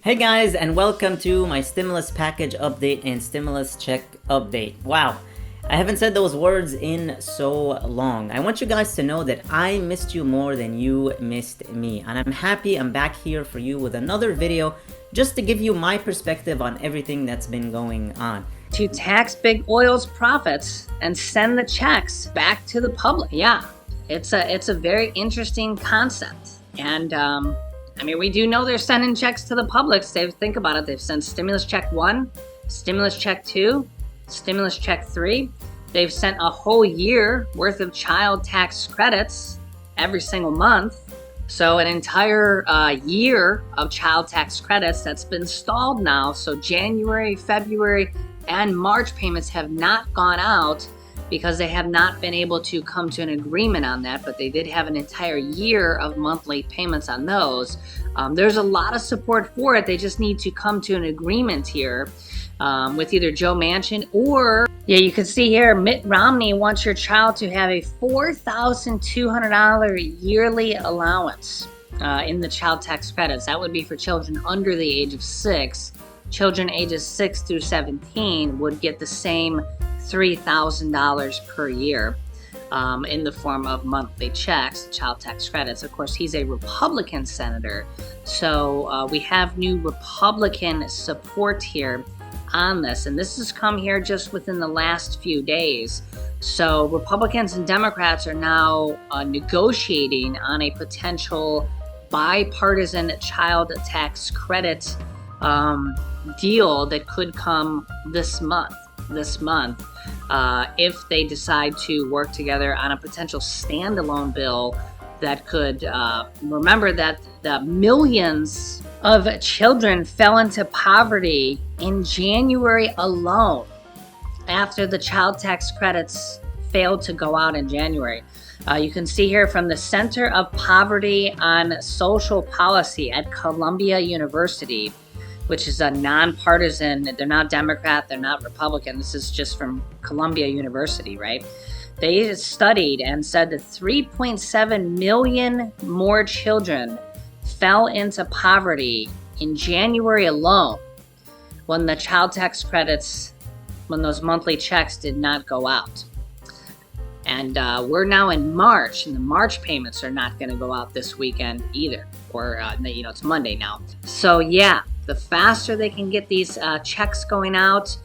Hey guys, and welcome to my stimulus package update and stimulus check update. Wow, I haven't said those words in so long. I want you guys to know that I missed you more than you missed me, and I'm happy I'm back here for you with another video just to give you my perspective on everything that's been going on. To tax big oil's profits and send the checks back to the public. Yeah, it's a very interesting concept. And I mean, we do know they're sending checks to the public. So think about it. They've sent stimulus check 1, stimulus check 2, stimulus check 3. They've sent a whole year worth of child tax credits every single month. So an entire year of child tax credits that's been stalled now. So January, February, and March payments have not gone out because they have not been able to come to an agreement on that, but they did have an entire year of monthly payments on those. There's a lot of support for it. They just need to come to an agreement here with either Joe Manchin or, yeah, you can see here, Mitt Romney wants your child to have a $4,200 yearly allowance in the child tax credits. That would be for children under the age of 6. Children ages 6 through 17 would get the same $3,000 per year in the form of monthly checks, child tax credits. Of course, he's a Republican senator, so we have new Republican support here on this, and this has come here just within the last few days. So Republicans and Democrats are now negotiating on a potential bipartisan child tax credit deal that could come this month. If they decide to work together on a potential standalone bill that could, remember that the millions of children fell into poverty in January alone after the child tax credits failed to go out in January. You can see here from the Center of Poverty on Social Policy at Columbia University, which is a nonpartisan. They're not Democrat, they're not Republican. This is just from Columbia University, right? They studied and said that 3.7 million more children fell into poverty in January alone when the child tax credits, when those monthly checks did not go out. And we're now in March, and the March payments are not going to go out this weekend either. Or, it's Monday now. So, yeah. The faster they can get these checks going out,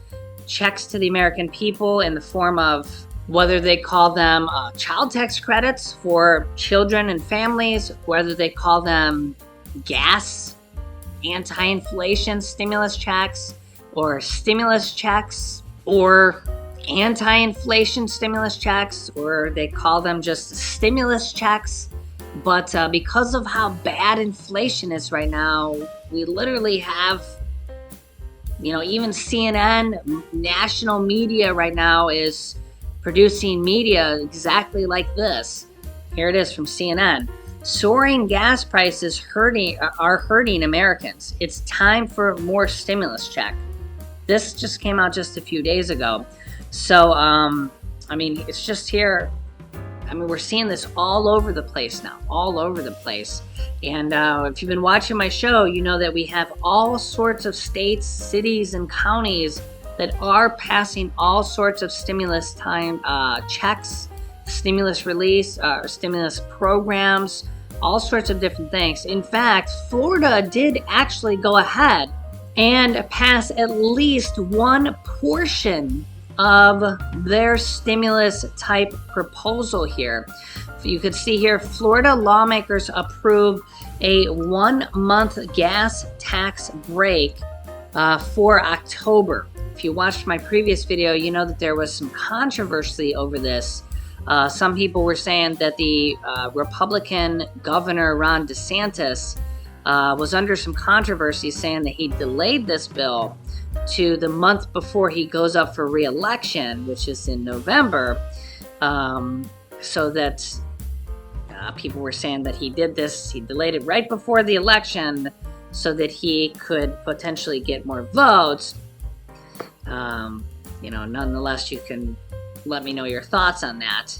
checks to the American people in the form of whether they call them child tax credits for children and families, whether they call them gas, anti-inflation stimulus checks, or stimulus checks, or anti-inflation stimulus checks, or they call them just stimulus checks. But because of how bad inflation is right now, we literally have, even CNN, national media right now is producing media exactly like this. Here it is from CNN. Soaring gas prices are hurting Americans. It's time for more stimulus check. This just came out just a few days ago. So, it's just here. We're seeing this all over the place now, all over the place. And if you've been watching my show, you know that we have all sorts of states, cities, and counties that are passing all sorts of stimulus time checks, stimulus release, stimulus programs, all sorts of different things. In fact, Florida did actually go ahead and pass at least one portion of their stimulus type proposal here. You could see here, Florida lawmakers approved a 1-month gas tax break for October. If you watched my previous video, you know that there was some controversy over this. Some people were saying that the Republican governor, Ron DeSantis, was under some controversy saying that he delayed this bill to the month before he goes up for re-election, which is in November, so that people were saying that he did this, he delayed it right before the election so that he could potentially get more votes. Nonetheless, you can let me know your thoughts on that.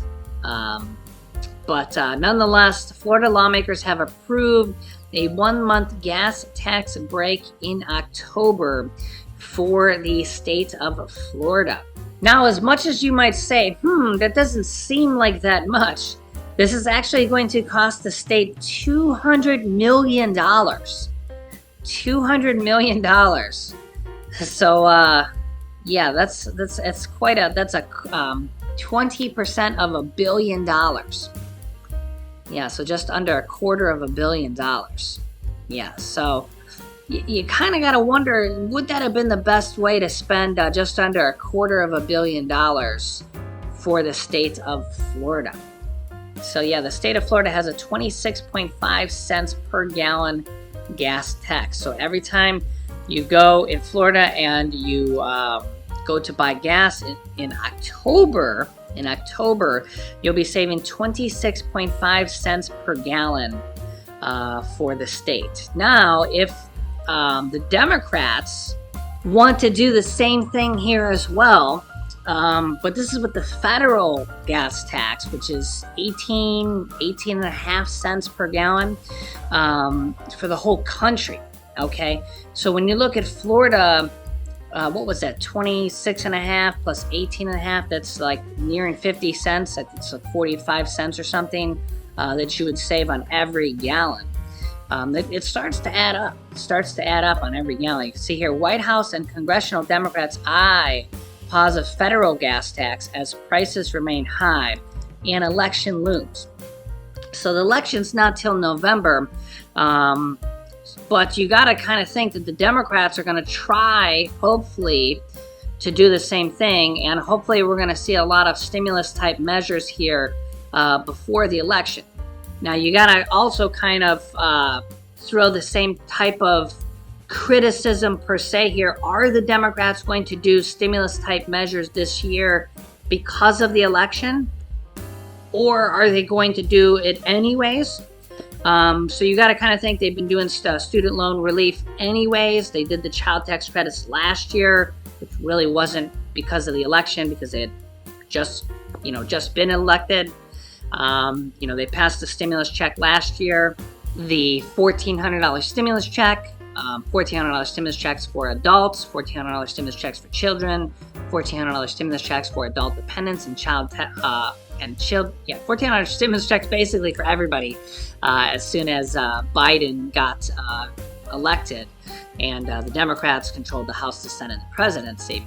But nonetheless, Florida lawmakers have approved a 1-month gas tax break in October for the state of Florida. Now, as much as you might say, that doesn't seem like that much, this is actually going to cost the state $200 million. $200 million. So, yeah, that's quite a 20% of $1 billion. Yeah, so just under $250 million. Yeah, so you kind of got to wonder, would that have been the best way to spend just under $250 million for the state of Florida? So yeah, the state of Florida has a 26.5 cents per gallon gas tax. So every time you go in Florida and you go to buy gas in October, you'll be saving 26.5 cents per gallon for the state. Now, if the Democrats want to do the same thing here as well, but this is with the federal gas tax, which is 18 and a half cents per gallon for the whole country. Okay, so when you look at Florida, what was that, 26 and a half plus 18 and a half, that's like nearing 50 cents. It's like 45 cents or something that you would save on every gallon. It starts to add up. It starts to add up on every gallon. You can see here, White House and congressional Democrats pause a federal gas tax as prices remain high and election looms. So the election's not till November, but you got to kind of think that the Democrats are going to try, hopefully, to do the same thing, and hopefully we're going to see a lot of stimulus-type measures here before the election. Now, you got to also kind of throw the same type of criticism per se here. Are the Democrats going to do stimulus-type measures this year because of the election? Or are they going to do it anyways? So you got to kind of think they've been doing student loan relief anyways. They did the child tax credits last year, which really wasn't because of the election, because they had just been elected. They passed the stimulus check last year, the $1,400 stimulus check, $1,400 stimulus checks for adults, $1,400 stimulus checks for children, $1,400 stimulus checks for adult dependents and $1,400 stimulus checks basically for everybody as soon as Biden got elected and the Democrats controlled the House, the Senate, and the presidency.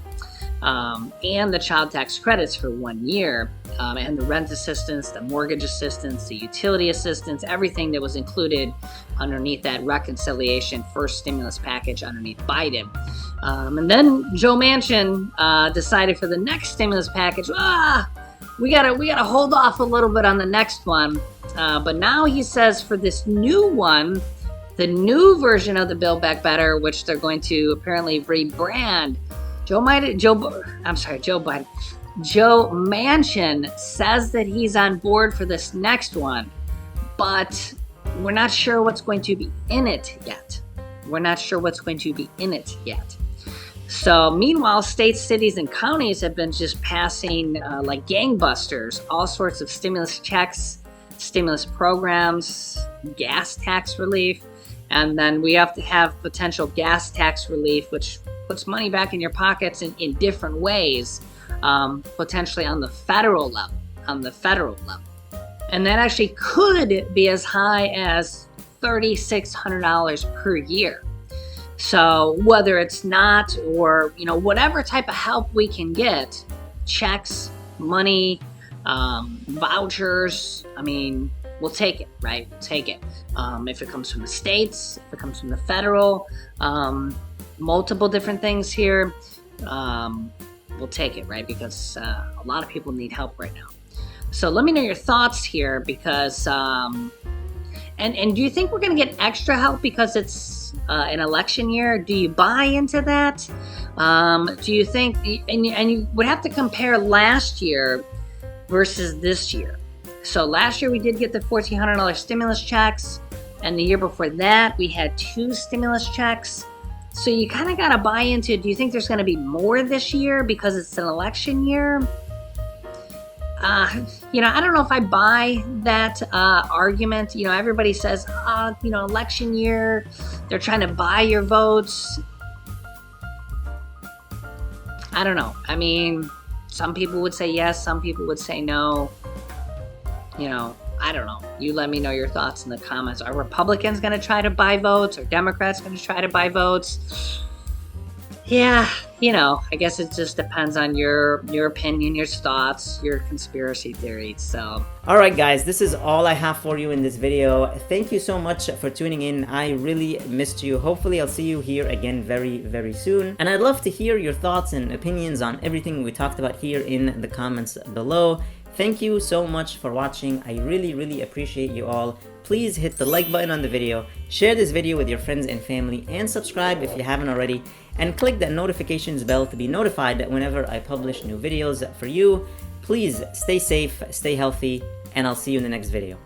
And the child tax credits for 1 year, and the rent assistance, the mortgage assistance, the utility assistance, everything that was included underneath that reconciliation first stimulus package underneath Biden. And then Joe Manchin decided for the next stimulus package, we gotta hold off a little bit on the next one. But now he says for this new one, the new version of the Build Back Better, which they're going to apparently rebrand, Joe Manchin says that he's on board for this next one, but we're not sure what's going to be in it yet. So meanwhile, states, cities, and counties have been just passing like gangbusters, all sorts of stimulus checks, stimulus programs, gas tax relief, and then we have to have potential gas tax relief, which puts money back in your pockets in different ways, potentially on the federal level. And that actually could be as high as $3,600 per year. So whether it's not, or whatever type of help we can get, checks, money, vouchers, we'll take it, right? We'll take it. If it comes from the states, if it comes from the federal, multiple different things here, we'll take it, right? Because a lot of people need help right now. So let me know your thoughts here, because and do you think we're going to get extra help because it's an election year? Do you buy into that? Do you think, and you would have to compare last year versus this year. So last year we did get the $1,400 stimulus checks, and the year before that we had 2 stimulus checks. So you kind of got to buy into, do you think there's going to be more this year because it's an election year? I don't know if I buy that argument. Everybody says, election year, they're trying to buy your votes. I don't know. I mean, some people would say yes, some people would say no. I don't know. You let me know your thoughts in the comments. Are Republicans going to try to buy votes? Are Democrats going to try to buy votes? Yeah, I guess it just depends on your opinion, your thoughts, your conspiracy theories. So, all right, guys, this is all I have for you in this video. Thank you so much for tuning in. I really missed you. Hopefully, I'll see you here again very, very soon. And I'd love to hear your thoughts and opinions on everything we talked about here in the comments below. Thank you so much for watching. I really, really appreciate you all. Please hit the like button on the video, share this video with your friends and family, and subscribe if you haven't already, and click that notifications bell to be notified whenever I publish new videos for you. Please stay safe, stay healthy, and I'll see you in the next video.